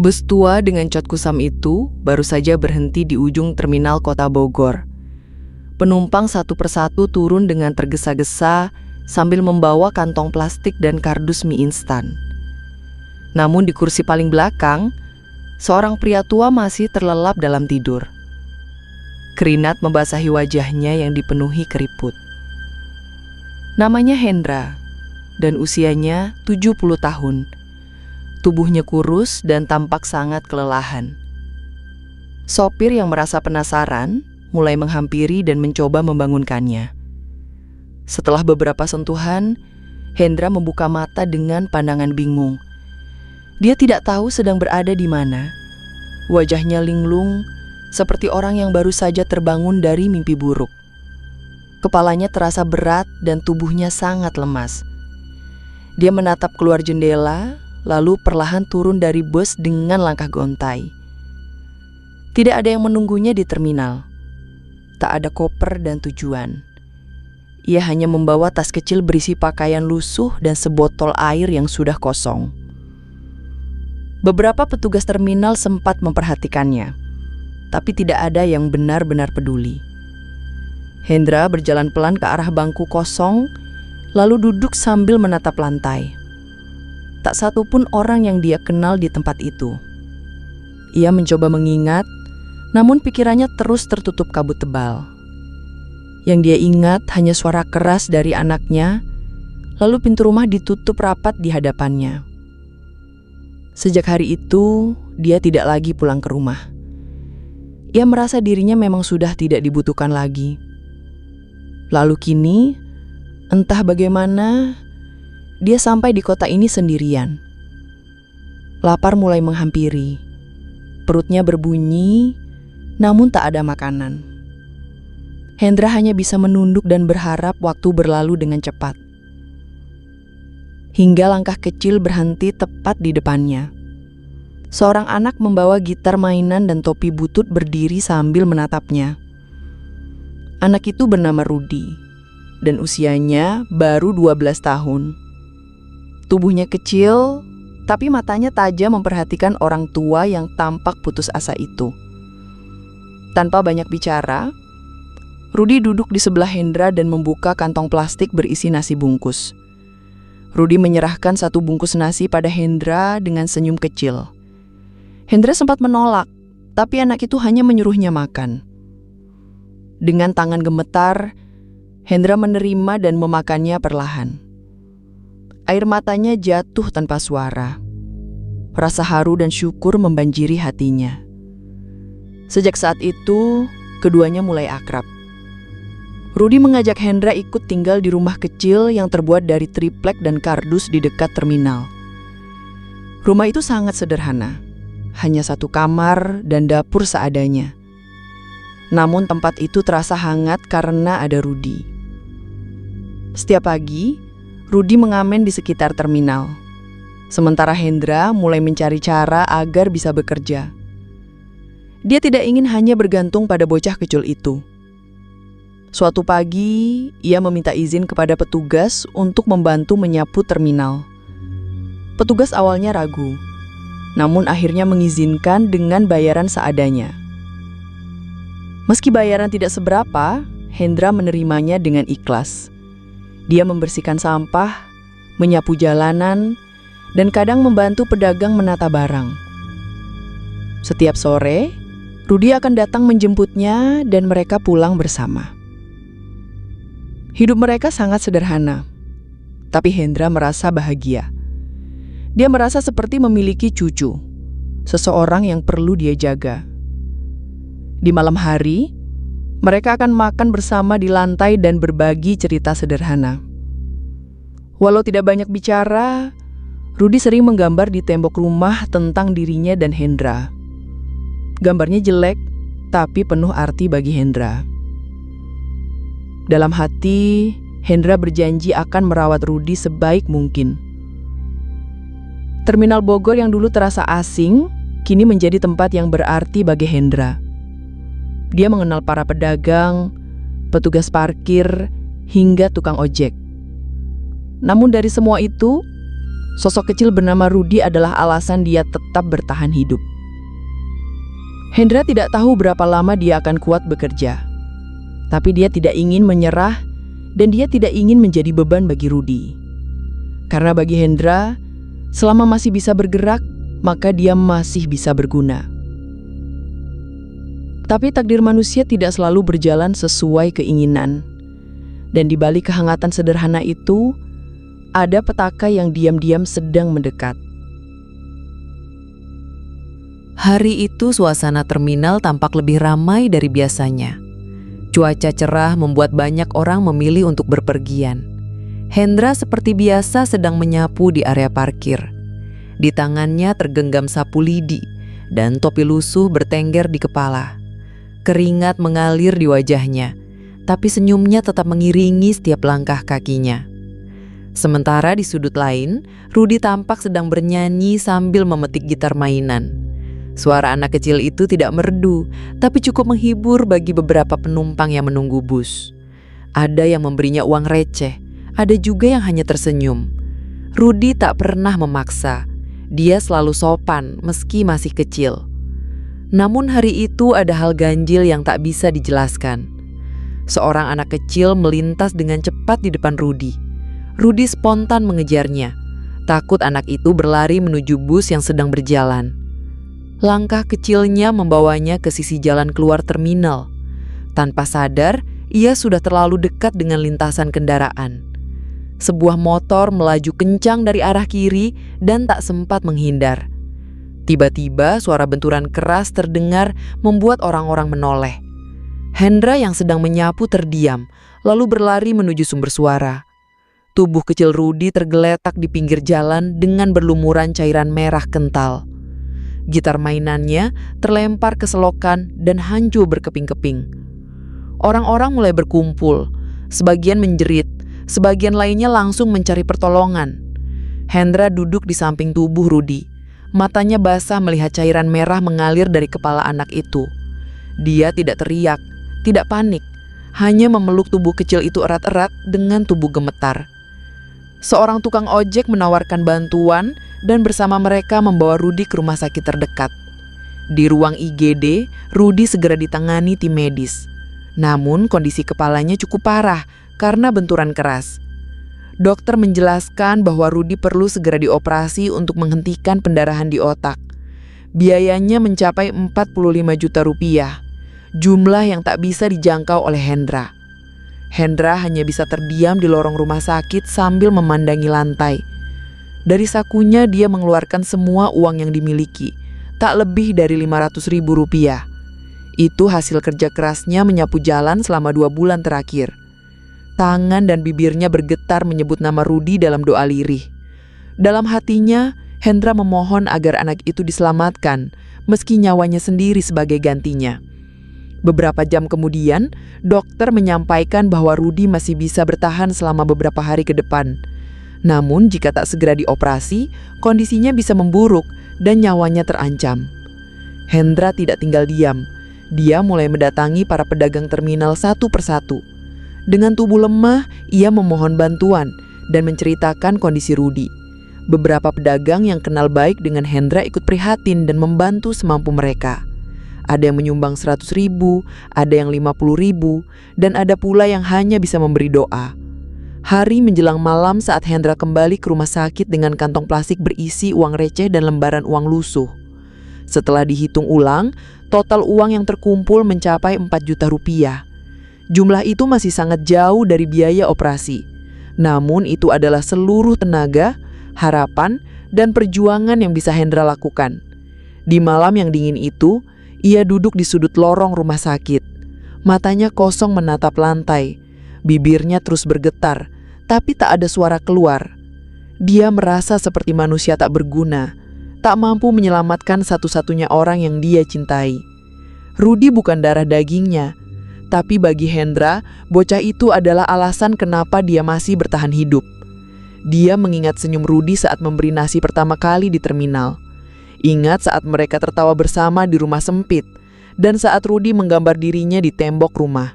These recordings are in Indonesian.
Bus tua dengan cat kusam itu baru saja berhenti di ujung terminal kota Bogor. Penumpang satu persatu turun dengan tergesa-gesa sambil membawa kantong plastik dan kardus mie instan. Namun di kursi paling belakang, seorang pria tua masih terlelap dalam tidur. Keringat membasahi wajahnya yang dipenuhi keriput. Namanya Hendra, dan usianya 70 tahun. Tubuhnya kurus dan tampak sangat kelelahan. Sopir yang merasa penasaran mulai menghampiri dan mencoba membangunkannya. Setelah beberapa sentuhan, Hendra membuka mata dengan pandangan bingung. Dia tidak tahu sedang berada di mana. Wajahnya linglung, seperti orang yang baru saja terbangun dari mimpi buruk. Kepalanya terasa berat dan tubuhnya sangat lemas. Dia menatap keluar jendela, lalu perlahan turun dari bus dengan langkah gontai. Tidak ada yang menunggunya di terminal. Tak ada koper dan tujuan. Ia hanya membawa tas kecil berisi pakaian lusuh dan sebotol air yang sudah kosong. Beberapa petugas terminal sempat memperhatikannya, tapi tidak ada yang benar-benar peduli. Hendra berjalan pelan ke arah bangku kosong, lalu duduk sambil menatap lantai. Tak satu pun orang yang dia kenal di tempat itu. Ia mencoba mengingat, namun pikirannya terus tertutup kabut tebal. Yang dia ingat hanya suara keras dari anaknya, lalu pintu rumah ditutup rapat di hadapannya. Sejak hari itu, dia tidak lagi pulang ke rumah. Ia merasa dirinya memang sudah tidak dibutuhkan lagi. Lalu kini, entah bagaimana, dia sampai di kota ini sendirian. Lapar mulai menghampiri. Perutnya berbunyi, namun tak ada makanan. Hendra hanya bisa menunduk dan berharap waktu berlalu dengan cepat. Hingga langkah kecil berhenti tepat di depannya. Seorang anak membawa gitar mainan dan topi butut berdiri sambil menatapnya. Anak itu bernama Rudy, dan usianya baru 12 tahun. Tubuhnya kecil, tapi matanya tajam memperhatikan orang tua yang tampak putus asa itu. Tanpa banyak bicara, Rudy duduk di sebelah Hendra dan membuka kantong plastik berisi nasi bungkus. Rudy menyerahkan satu bungkus nasi pada Hendra dengan senyum kecil. Hendra sempat menolak, tapi anak itu hanya menyuruhnya makan. Dengan tangan gemetar, Hendra menerima dan memakannya perlahan. Air matanya jatuh tanpa suara. Rasa haru dan syukur membanjiri hatinya. Sejak saat itu, keduanya mulai akrab. Rudy mengajak Hendra ikut tinggal di rumah kecil yang terbuat dari triplek dan kardus di dekat terminal. Rumah itu sangat sederhana, hanya satu kamar dan dapur seadanya. Namun tempat itu terasa hangat karena ada Rudy. Setiap pagi, Rudy mengamen di sekitar terminal. Sementara Hendra mulai mencari cara agar bisa bekerja. Dia tidak ingin hanya bergantung pada bocah kecil itu. Suatu pagi, ia meminta izin kepada petugas untuk membantu menyapu terminal. Petugas awalnya ragu, namun akhirnya mengizinkan dengan bayaran seadanya. Meski bayaran tidak seberapa, Hendra menerimanya dengan ikhlas. Dia membersihkan sampah, menyapu jalanan, dan kadang membantu pedagang menata barang. Setiap sore, Rudy akan datang menjemputnya dan mereka pulang bersama. Hidup mereka sangat sederhana, tapi Hendra merasa bahagia. Dia merasa seperti memiliki cucu, seseorang yang perlu dia jaga. Di malam hari, mereka akan makan bersama di lantai dan berbagi cerita sederhana. Walau tidak banyak bicara, Rudy sering menggambar di tembok rumah tentang dirinya dan Hendra. Gambarnya jelek, tapi penuh arti bagi Hendra. Dalam hati, Hendra berjanji akan merawat Rudy sebaik mungkin. Terminal Bogor yang dulu terasa asing, kini menjadi tempat yang berarti bagi Hendra. Dia mengenal para pedagang, petugas parkir, hingga tukang ojek. Namun dari semua itu, Sosok kecil bernama Rudy adalah alasan dia tetap bertahan hidup. Hendra tidak tahu berapa lama dia akan kuat bekerja. Tapi dia tidak ingin menyerah dan dia tidak ingin menjadi beban bagi Rudy. Karena bagi Hendra, selama masih bisa bergerak, maka dia masih bisa berguna. Tapi takdir manusia tidak selalu berjalan sesuai keinginan. Dan di balik kehangatan sederhana itu, ada petaka yang diam-diam sedang mendekat. Hari itu suasana terminal tampak lebih ramai dari biasanya. Cuaca cerah membuat banyak orang memilih untuk berpergian. Hendra seperti biasa sedang menyapu di area parkir. Di tangannya tergenggam sapu lidi dan topi lusuh bertengger di kepala. Keringat mengalir di wajahnya, tapi senyumnya tetap mengiringi setiap langkah kakinya. Sementara di sudut lain, Rudy tampak sedang bernyanyi sambil memetik gitar mainan. Suara anak kecil itu tidak merdu, tapi cukup menghibur bagi beberapa penumpang yang menunggu bus. Ada yang memberinya uang receh, ada juga yang hanya tersenyum. Rudy tak pernah memaksa, dia selalu sopan meski masih kecil. Namun hari itu ada hal ganjil yang tak bisa dijelaskan. Seorang anak kecil melintas dengan cepat di depan Rudy. Rudy spontan mengejarnya, takut anak itu berlari menuju bus yang sedang berjalan. Langkah kecilnya membawanya ke sisi jalan keluar terminal. Tanpa sadar, ia sudah terlalu dekat dengan lintasan kendaraan. Sebuah motor melaju kencang dari arah kiri dan tak sempat menghindar. Tiba-tiba suara benturan keras terdengar membuat orang-orang menoleh. Hendra yang sedang menyapu terdiam, lalu berlari menuju sumber suara. Tubuh kecil Rudy tergeletak di pinggir jalan dengan berlumuran cairan merah kental. Gitar mainannya terlempar ke selokan dan hancur berkeping-keping. Orang-orang mulai berkumpul, sebagian menjerit, sebagian lainnya langsung mencari pertolongan. Hendra duduk di samping tubuh Rudy. Matanya basah melihat cairan merah mengalir dari kepala anak itu. Dia tidak teriak, tidak panik, hanya memeluk tubuh kecil itu erat-erat dengan tubuh gemetar. Seorang tukang ojek menawarkan bantuan dan bersama mereka membawa Rudy ke rumah sakit terdekat. Di ruang IGD, Rudy segera ditangani tim medis. Namun kondisi kepalanya cukup parah karena benturan keras. Dokter menjelaskan bahwa Rudy perlu segera dioperasi untuk menghentikan pendarahan di otak. Biayanya mencapai 45 juta rupiah, jumlah yang tak bisa dijangkau oleh Hendra. Hendra hanya bisa terdiam di lorong rumah sakit sambil memandangi lantai. Dari sakunya dia mengeluarkan semua uang yang dimiliki, tak lebih dari 500.000 rupiah. Itu hasil kerja kerasnya menyapu jalan selama 2 bulan terakhir. Tangan dan bibirnya bergetar menyebut nama Rudy dalam doa lirih. Dalam hatinya, Hendra memohon agar anak itu diselamatkan, meski nyawanya sendiri sebagai gantinya. Beberapa jam kemudian, dokter menyampaikan bahwa Rudy masih bisa bertahan selama beberapa hari ke depan. Namun jika tak segera dioperasi, kondisinya bisa memburuk dan nyawanya terancam. Hendra tidak tinggal diam. Dia mulai mendatangi para pedagang terminal satu persatu. Dengan tubuh lemah, ia memohon bantuan dan menceritakan kondisi Rudy. Beberapa pedagang yang kenal baik dengan Hendra ikut prihatin dan membantu semampu mereka. Ada yang menyumbang 100.000, ada yang 50.000, dan ada pula yang hanya bisa memberi doa. Hari menjelang malam saat Hendra kembali ke rumah sakit dengan kantong plastik berisi uang receh dan lembaran uang lusuh. Setelah dihitung ulang, total uang yang terkumpul mencapai 4 juta rupiah. Jumlah itu masih sangat jauh dari biaya operasi. Namun itu adalah seluruh tenaga, harapan, dan perjuangan yang bisa Hendra lakukan. Di malam yang dingin itu, ia duduk di sudut lorong rumah sakit. Matanya kosong menatap lantai. Bibirnya terus bergetar, tapi tak ada suara keluar. Dia merasa seperti manusia tak berguna, tak mampu menyelamatkan satu-satunya orang yang dia cintai. Rudy bukan darah dagingnya, tapi bagi Hendra, bocah itu adalah alasan kenapa dia masih bertahan hidup. Dia mengingat senyum Rudy saat memberi nasi pertama kali di terminal. Ingat saat mereka tertawa bersama di rumah sempit, dan saat Rudy menggambar dirinya di tembok rumah.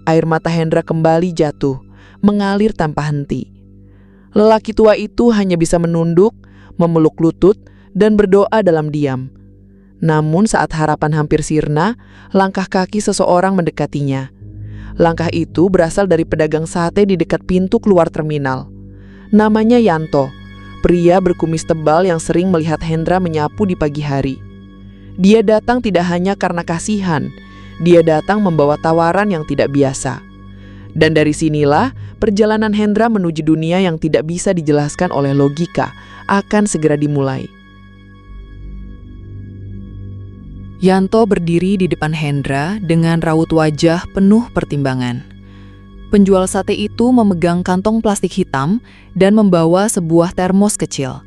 Air mata Hendra kembali jatuh, mengalir tanpa henti. Lelaki tua itu hanya bisa menunduk, memeluk lutut, dan berdoa dalam diam. Namun saat harapan hampir sirna, langkah kaki seseorang mendekatinya. Langkah itu berasal dari pedagang sate di dekat pintu keluar terminal. Namanya Yanto, pria berkumis tebal yang sering melihat Hendra menyapu di pagi hari. Dia datang tidak hanya karena kasihan, dia datang membawa tawaran yang tidak biasa. Dan dari sinilah perjalanan Hendra menuju dunia yang tidak bisa dijelaskan oleh logika akan segera dimulai. Yanto berdiri di depan Hendra dengan raut wajah penuh pertimbangan. Penjual sate itu memegang kantong plastik hitam dan membawa sebuah termos kecil.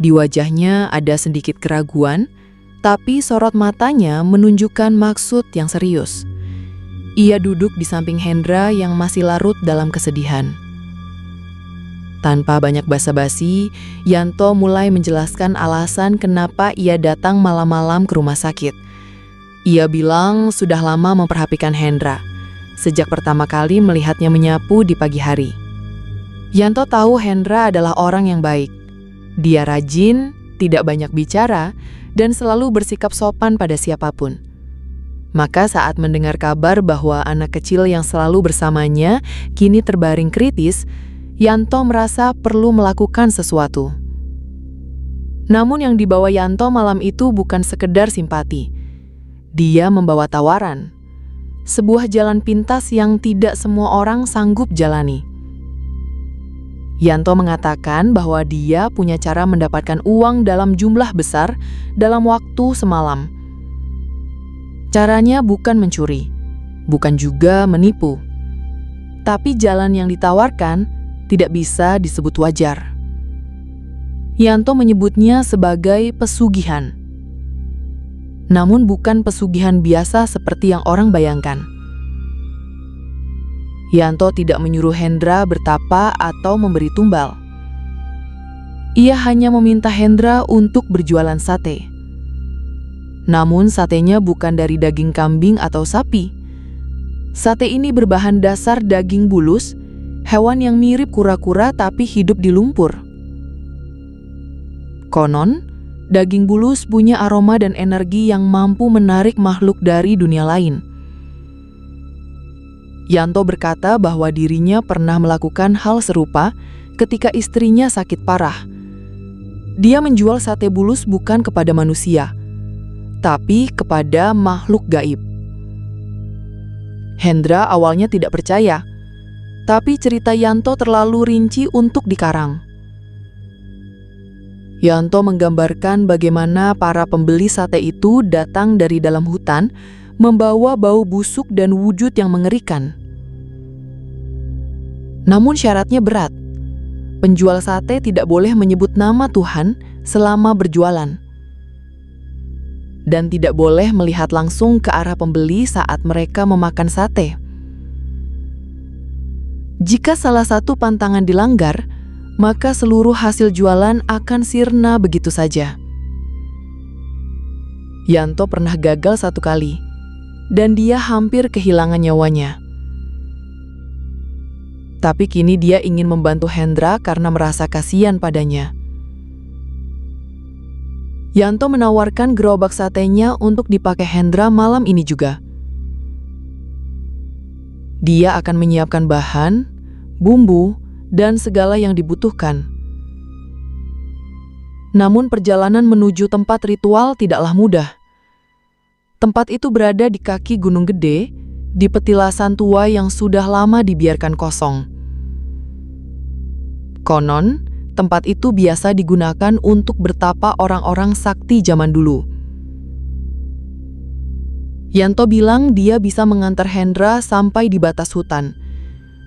Di wajahnya ada sedikit keraguan, tapi sorot matanya menunjukkan maksud yang serius. Ia duduk di samping Hendra yang masih larut dalam kesedihan. Tanpa banyak basa-basi, Yanto mulai menjelaskan alasan kenapa ia datang malam-malam ke rumah sakit. Ia bilang sudah lama memperhatikan Hendra, sejak pertama kali melihatnya menyapu di pagi hari. Yanto tahu Hendra adalah orang yang baik. Dia rajin, tidak banyak bicara, dan selalu bersikap sopan pada siapapun. Maka saat mendengar kabar bahwa anak kecil yang selalu bersamanya kini terbaring kritis, Yanto merasa perlu melakukan sesuatu. Namun yang dibawa Yanto malam itu bukan sekedar simpati. Dia membawa tawaran. Sebuah jalan pintas yang tidak semua orang sanggup jalani. Yanto mengatakan bahwa dia punya cara mendapatkan uang dalam jumlah besar dalam waktu semalam. Caranya bukan mencuri, bukan juga menipu. Tapi jalan yang ditawarkan tidak bisa disebut wajar. Yanto menyebutnya sebagai pesugihan. Namun bukan pesugihan biasa seperti yang orang bayangkan. Yanto tidak menyuruh Hendra bertapa atau memberi tumbal. Ia hanya meminta Hendra untuk berjualan sate. Namun satenya bukan dari daging kambing atau sapi. Sate ini berbahan dasar daging bulus, hewan yang mirip kura-kura tapi hidup di lumpur. Konon, daging bulus punya aroma dan energi yang mampu menarik makhluk dari dunia lain. Yanto berkata bahwa dirinya pernah melakukan hal serupa ketika istrinya sakit parah. Dia menjual sate bulus bukan kepada manusia, tapi kepada makhluk gaib. Hendra awalnya tidak percaya, tapi cerita Yanto terlalu rinci untuk dikarang. Yanto menggambarkan bagaimana para pembeli sate itu datang dari dalam hutan, membawa bau busuk dan wujud yang mengerikan. Namun syaratnya berat. Penjual sate tidak boleh menyebut nama Tuhan selama berjualan. Dan tidak boleh melihat langsung ke arah pembeli saat mereka memakan sate. Jika salah satu pantangan dilanggar, maka seluruh hasil jualan akan sirna begitu saja. Yanto pernah gagal 1 kali, dan dia hampir kehilangan nyawanya. Tapi kini dia ingin membantu Hendra karena merasa kasihan padanya. Yanto menawarkan gerobak satenya untuk dipakai Hendra malam ini juga. Dia akan menyiapkan bahan, bumbu, dan segala yang dibutuhkan. Namun perjalanan menuju tempat ritual tidaklah mudah. Tempat itu berada di kaki Gunung Gede, di petilasan tua yang sudah lama dibiarkan kosong. Konon, tempat itu biasa digunakan untuk bertapa orang-orang sakti zaman dulu. Yanto bilang dia bisa mengantar Hendra sampai di batas hutan.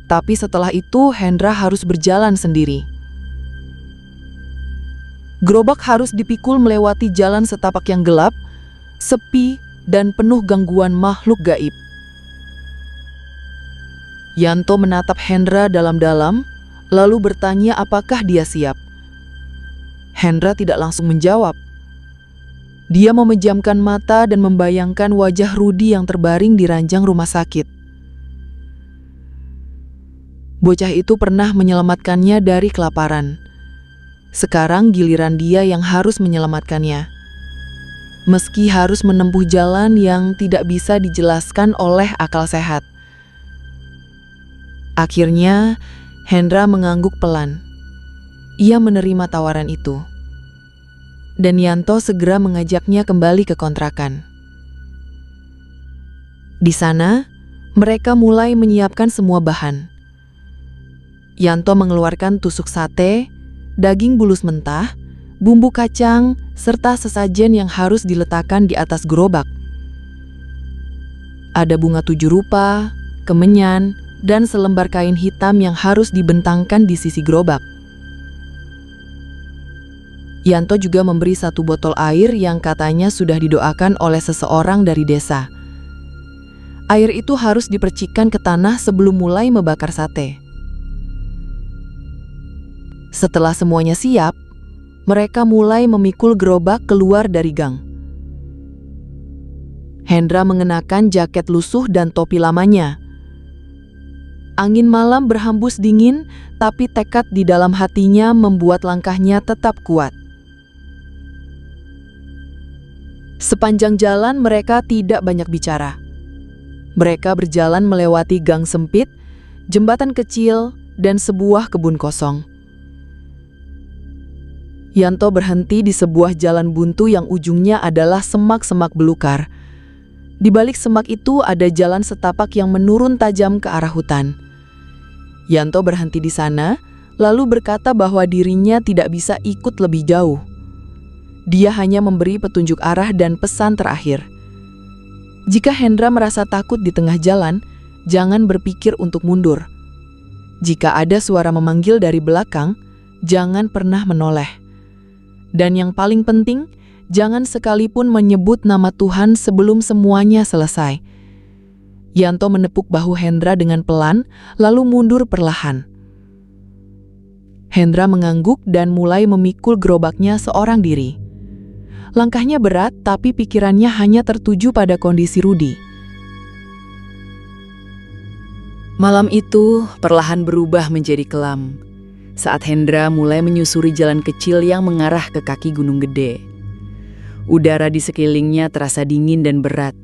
Tapi setelah itu Hendra harus berjalan sendiri. Gerobak harus dipikul melewati jalan setapak yang gelap, sepi, dan penuh gangguan makhluk gaib. Yanto menatap Hendra dalam-dalam, lalu bertanya apakah dia siap. Hendra tidak langsung menjawab. Dia memejamkan mata dan membayangkan wajah Rudi yang terbaring di ranjang rumah sakit. Bocah itu pernah menyelamatkannya dari kelaparan. Sekarang giliran dia yang harus menyelamatkannya. Meski harus menempuh jalan yang tidak bisa dijelaskan oleh akal sehat. Akhirnya, Hendra mengangguk pelan. Ia menerima tawaran itu. Dan Yanto segera mengajaknya kembali ke kontrakan. Di sana, mereka mulai menyiapkan semua bahan. Yanto mengeluarkan tusuk sate, daging bulus mentah, bumbu kacang, serta sesajen yang harus diletakkan di atas gerobak. Ada bunga 7 rupa, kemenyan, dan selembar kain hitam yang harus dibentangkan di sisi gerobak. Yanto juga memberi 1 botol air yang katanya sudah didoakan oleh seseorang dari desa. Air itu harus dipercikkan ke tanah sebelum mulai membakar sate. Setelah semuanya siap, mereka mulai memikul gerobak keluar dari gang. Hendra mengenakan jaket lusuh dan topi lamanya. Angin malam berhembus dingin, tapi tekad di dalam hatinya membuat langkahnya tetap kuat. Sepanjang jalan mereka tidak banyak bicara. Mereka berjalan melewati gang sempit, jembatan kecil, dan sebuah kebun kosong. Yanto berhenti di sebuah jalan buntu yang ujungnya adalah semak-semak belukar. Di balik semak itu ada jalan setapak yang menurun tajam ke arah hutan. Yanto berhenti di sana, lalu berkata bahwa dirinya tidak bisa ikut lebih jauh. Dia hanya memberi petunjuk arah dan pesan terakhir. Jika Hendra merasa takut di tengah jalan, jangan berpikir untuk mundur. Jika ada suara memanggil dari belakang, jangan pernah menoleh. Dan yang paling penting, jangan sekalipun menyebut nama Tuhan sebelum semuanya selesai. Yanto menepuk bahu Hendra dengan pelan, lalu mundur perlahan. Hendra mengangguk dan mulai memikul gerobaknya seorang diri. Langkahnya berat, tapi pikirannya hanya tertuju pada kondisi Rudi. Malam itu perlahan berubah menjadi kelam. Saat Hendra mulai menyusuri jalan kecil yang mengarah ke kaki Gunung Gede. Udara di sekelilingnya terasa dingin dan berat,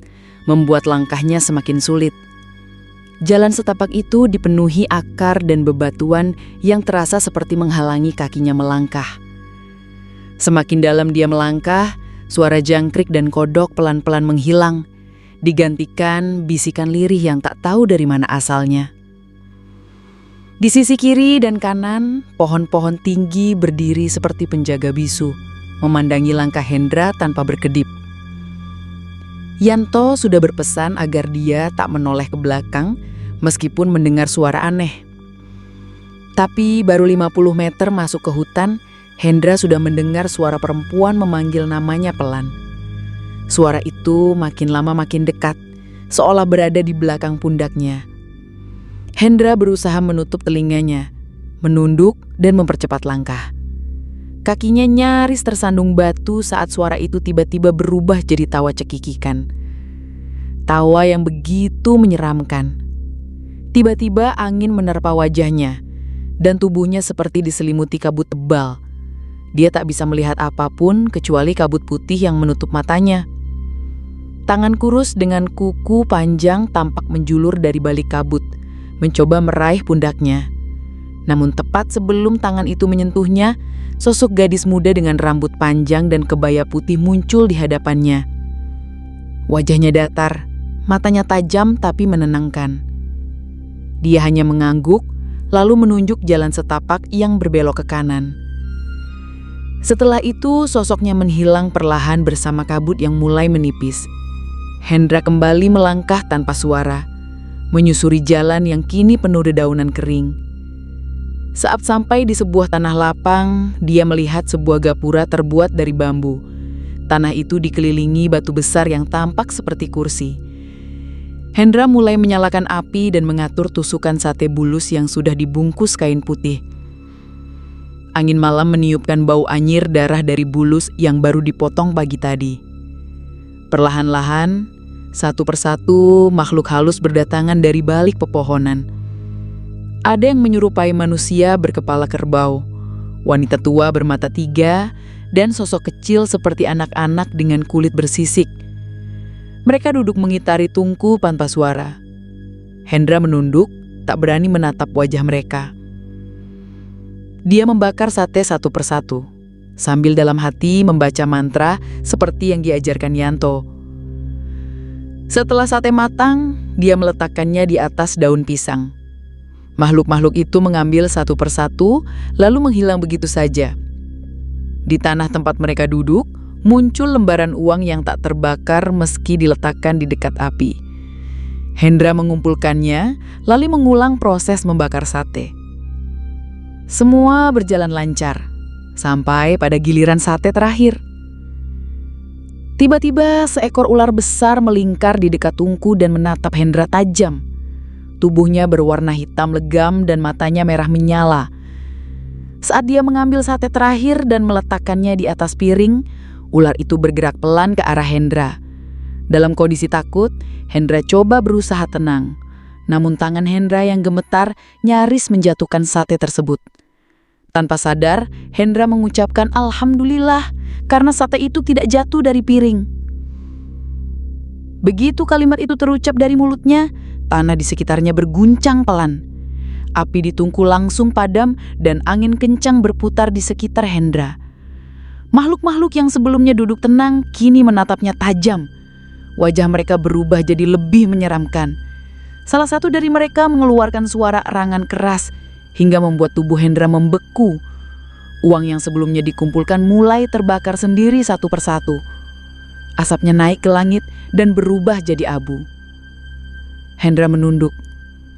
membuat langkahnya semakin sulit. Jalan setapak itu dipenuhi akar dan bebatuan yang terasa seperti menghalangi kakinya melangkah. Semakin dalam dia melangkah, suara jangkrik dan kodok pelan-pelan menghilang, digantikan bisikan lirih yang tak tahu dari mana asalnya. Di sisi kiri dan kanan, pohon-pohon tinggi berdiri seperti penjaga bisu, memandangi langkah Hendra tanpa berkedip. Yanto sudah berpesan agar dia tak menoleh ke belakang meskipun mendengar suara aneh. Tapi baru 50 meter masuk ke hutan, Hendra sudah mendengar suara perempuan memanggil namanya pelan. Suara itu makin lama makin dekat, seolah berada di belakang pundaknya. Hendra berusaha menutup telinganya, menunduk dan mempercepat langkah. Kakinya nyaris tersandung batu saat suara itu tiba-tiba berubah jadi tawa cekikikan. Tawa yang begitu menyeramkan. Tiba-tiba angin menerpa wajahnya, dan tubuhnya seperti diselimuti kabut tebal. Dia tak bisa melihat apapun kecuali kabut putih yang menutup matanya. Tangan kurus dengan kuku panjang tampak menjulur dari balik kabut, mencoba meraih pundaknya. Namun tepat sebelum tangan itu menyentuhnya, sosok gadis muda dengan rambut panjang dan kebaya putih muncul di hadapannya. Wajahnya datar, matanya tajam tapi menenangkan. Dia hanya mengangguk, lalu menunjuk jalan setapak yang berbelok ke kanan. Setelah itu, sosoknya menghilang perlahan bersama kabut yang mulai menipis. Hendra kembali melangkah tanpa suara, menyusuri jalan yang kini penuh dedaunan kering. Saat sampai di sebuah tanah lapang, dia melihat sebuah gapura terbuat dari bambu. Tanah itu dikelilingi batu besar yang tampak seperti kursi. Hendra mulai menyalakan api dan mengatur tusukan sate bulus yang sudah dibungkus kain putih. Angin malam meniupkan bau anyir darah dari bulus yang baru dipotong pagi tadi. Perlahan-lahan, satu persatu makhluk halus berdatangan dari balik pepohonan. Ada yang menyerupai manusia berkepala kerbau, wanita tua bermata 3, dan sosok kecil seperti anak-anak dengan kulit bersisik. Mereka duduk mengitari tungku tanpa suara. Hendra menunduk, tak berani menatap wajah mereka. Dia membakar sate satu persatu, sambil dalam hati membaca mantra seperti yang diajarkan Yanto. Setelah sate matang, dia meletakkannya di atas daun pisang. Makhluk-makhluk itu mengambil satu persatu, lalu menghilang begitu saja. Di tanah tempat mereka duduk, muncul lembaran uang yang tak terbakar meski diletakkan di dekat api. Hendra mengumpulkannya, lalu mengulang proses membakar sate. Semua berjalan lancar, sampai pada giliran sate terakhir. Tiba-tiba seekor ular besar melingkar di dekat tungku dan menatap Hendra tajam. Tubuhnya berwarna hitam legam dan matanya merah menyala. Saat dia mengambil sate terakhir dan meletakkannya di atas piring, ular itu bergerak pelan ke arah Hendra. Dalam kondisi takut, Hendra coba berusaha tenang. Namun tangan Hendra yang gemetar nyaris menjatuhkan sate tersebut. Tanpa sadar, Hendra mengucapkan Alhamdulillah karena sate itu tidak jatuh dari piring. Begitu kalimat itu terucap dari mulutnya, tanah di sekitarnya berguncang pelan. Api di tungku langsung padam dan angin kencang berputar di sekitar Hendra. Makhluk-makhluk yang sebelumnya duduk tenang kini menatapnya tajam. Wajah mereka berubah jadi lebih menyeramkan. Salah satu dari mereka mengeluarkan suara erangan keras hingga membuat tubuh Hendra membeku. Uang yang sebelumnya dikumpulkan mulai terbakar sendiri satu persatu. Asapnya naik ke langit dan berubah jadi abu. Hendra menunduk,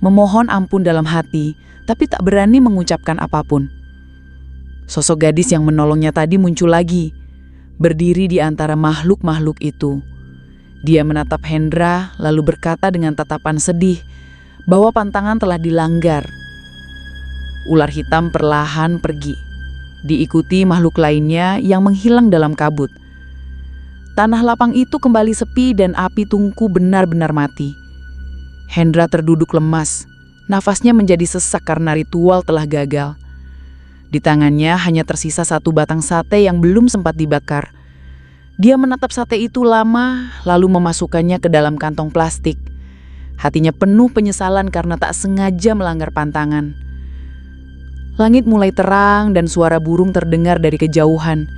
memohon ampun dalam hati, tapi tak berani mengucapkan apapun. Sosok gadis yang menolongnya tadi muncul lagi, berdiri di antara makhluk-makhluk itu. Dia menatap Hendra lalu berkata dengan tatapan sedih bahwa pantangan telah dilanggar. Ular hitam perlahan pergi, diikuti makhluk lainnya yang menghilang dalam kabut. Tanah lapang itu kembali sepi dan api tungku benar-benar mati. Hendra terduduk lemas, nafasnya menjadi sesak karena ritual telah gagal. Di tangannya hanya tersisa satu batang sate yang belum sempat dibakar. Dia menatap sate itu lama, lalu memasukkannya ke dalam kantong plastik. Hatinya penuh penyesalan karena tak sengaja melanggar pantangan. Langit mulai terang dan suara burung terdengar dari kejauhan.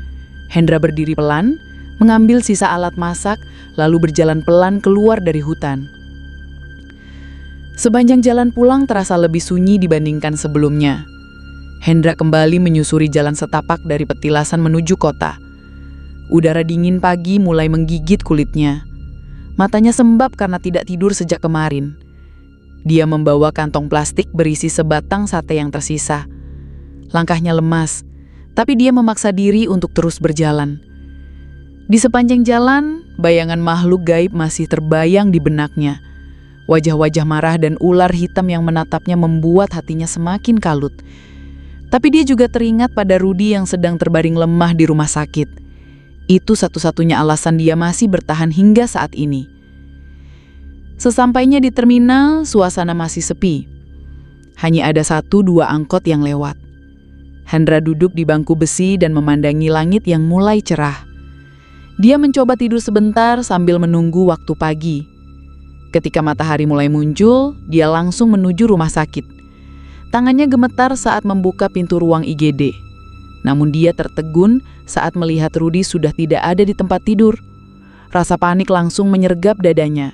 Hendra berdiri pelan, mengambil sisa alat masak, lalu berjalan pelan keluar dari hutan. Sepanjang jalan pulang terasa lebih sunyi dibandingkan sebelumnya. Hendra kembali menyusuri jalan setapak dari petilasan menuju kota. Udara dingin pagi mulai menggigit kulitnya. Matanya sembab karena tidak tidur sejak kemarin. Dia membawa kantong plastik berisi sebatang sate yang tersisa. Langkahnya lemas, tapi dia memaksa diri untuk terus berjalan. Di sepanjang jalan, bayangan makhluk gaib masih terbayang di benaknya. Wajah-wajah marah dan ular hitam yang menatapnya membuat hatinya semakin kalut. Tapi dia juga teringat pada Rudy yang sedang terbaring lemah di rumah sakit. Itu satu-satunya alasan dia masih bertahan hingga saat ini. Sesampainya di terminal, suasana masih sepi. Hanya ada 1-2 angkot yang lewat. Hendra duduk di bangku besi dan memandangi langit yang mulai cerah. Dia mencoba tidur sebentar sambil menunggu waktu pagi. Ketika matahari mulai muncul, dia langsung menuju rumah sakit. Tangannya gemetar saat membuka pintu ruang IGD. Namun dia tertegun saat melihat Rudy sudah tidak ada di tempat tidur. Rasa panik langsung menyergap dadanya.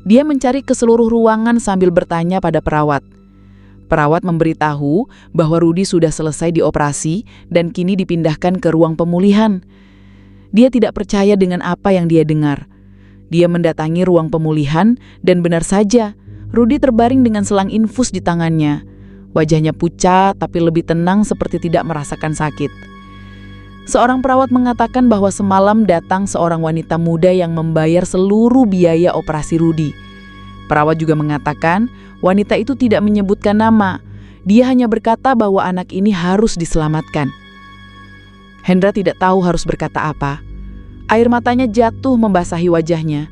Dia mencari ke seluruh ruangan sambil bertanya pada perawat. Perawat memberitahu bahwa Rudy sudah selesai dioperasi dan kini dipindahkan ke ruang pemulihan. Dia tidak percaya dengan apa yang dia dengar. Dia mendatangi ruang pemulihan dan benar saja, Rudy terbaring dengan selang infus di tangannya. Wajahnya pucat tapi lebih tenang seperti tidak merasakan sakit. Seorang perawat mengatakan bahwa semalam datang seorang wanita muda yang membayar seluruh biaya operasi Rudy. Perawat juga mengatakan wanita itu tidak menyebutkan nama. Dia hanya berkata bahwa anak ini harus diselamatkan. Hendra tidak tahu harus berkata apa. Air matanya jatuh membasahi wajahnya.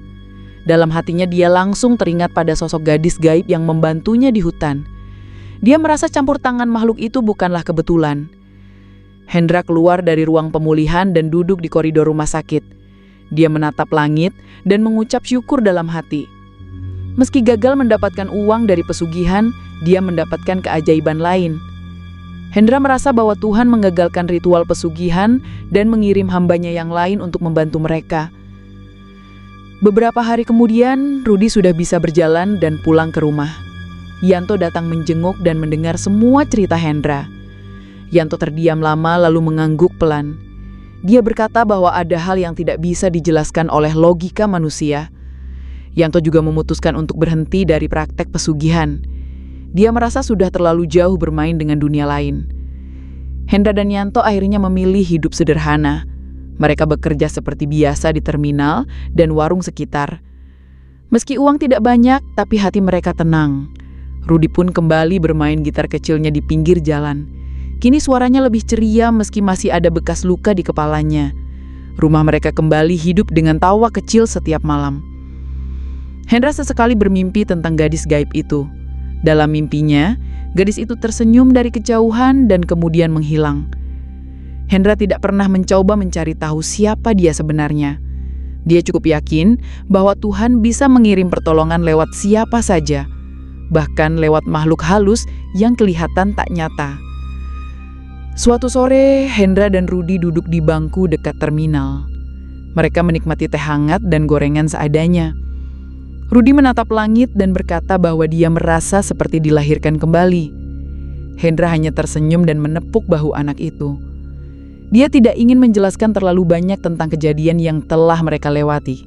Dalam hatinya dia langsung teringat pada sosok gadis gaib yang membantunya di hutan. Dia merasa campur tangan makhluk itu bukanlah kebetulan. Hendra keluar dari ruang pemulihan dan duduk di koridor rumah sakit. Dia menatap langit dan mengucap syukur dalam hati. Meski gagal mendapatkan uang dari pesugihan, dia mendapatkan keajaiban lain. Hendra merasa bahwa Tuhan menggagalkan ritual pesugihan dan mengirim hambanya yang lain untuk membantu mereka. Beberapa hari kemudian, Rudi sudah bisa berjalan dan pulang ke rumah. Yanto datang menjenguk dan mendengar semua cerita Hendra. Yanto terdiam lama lalu mengangguk pelan. Dia berkata bahwa ada hal yang tidak bisa dijelaskan oleh logika manusia. Yanto juga memutuskan untuk berhenti dari praktek pesugihan. Dia merasa sudah terlalu jauh bermain dengan dunia lain. Hendra dan Yanto akhirnya memilih hidup sederhana. Mereka bekerja seperti biasa di terminal dan warung sekitar. Meski uang tidak banyak, tapi hati mereka tenang. Rudi pun kembali bermain gitar kecilnya di pinggir jalan. Kini suaranya lebih ceria meski masih ada bekas luka di kepalanya. Rumah mereka kembali hidup dengan tawa kecil setiap malam. Hendra sesekali bermimpi tentang gadis gaib itu. Dalam mimpinya, gadis itu tersenyum dari kejauhan dan kemudian menghilang. Hendra tidak pernah mencoba mencari tahu siapa dia sebenarnya. Dia cukup yakin bahwa Tuhan bisa mengirim pertolongan lewat siapa saja, bahkan lewat makhluk halus yang kelihatan tak nyata. Suatu sore, Hendra dan Rudi duduk di bangku dekat terminal. Mereka menikmati teh hangat dan gorengan seadanya. Rudi menatap langit dan berkata bahwa dia merasa seperti dilahirkan kembali. Hendra hanya tersenyum dan menepuk bahu anak itu. Dia tidak ingin menjelaskan terlalu banyak tentang kejadian yang telah mereka lewati.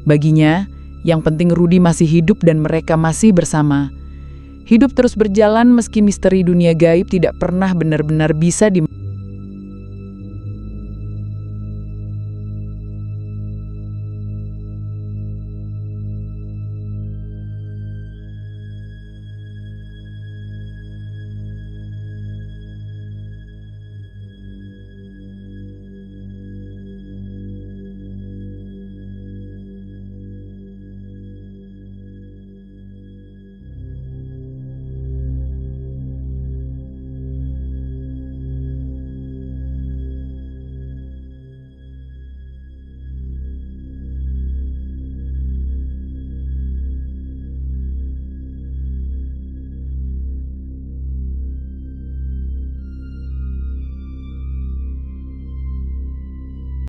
Baginya, yang penting Rudi masih hidup dan mereka masih bersama. Hidup terus berjalan meski misteri dunia gaib tidak pernah benar-benar bisa